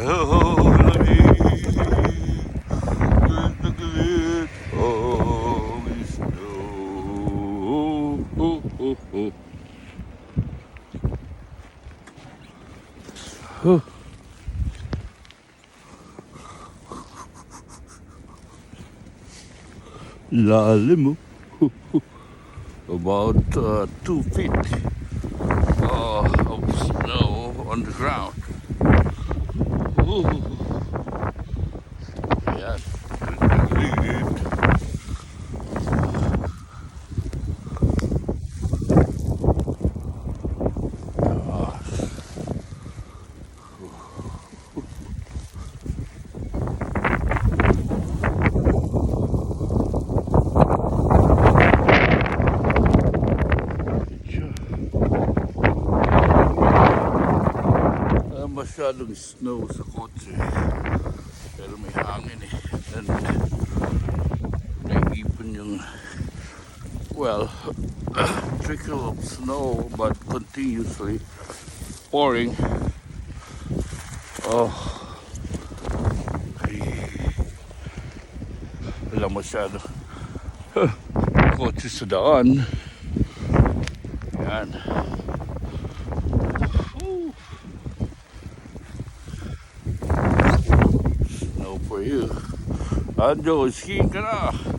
Holy, look at it, holy snow. Oh, oh, oh. Oh. Lalim, about 2 feet of snow on the ground. Ooh. Yes, masyadong snow sa kotse. Pero may hangin eh. And naipon yung, well, trickle of snow but continuously pouring. Oh, ay, wala masyado kotse sa daan. Yan. No for you. Anjo, skiing ka na.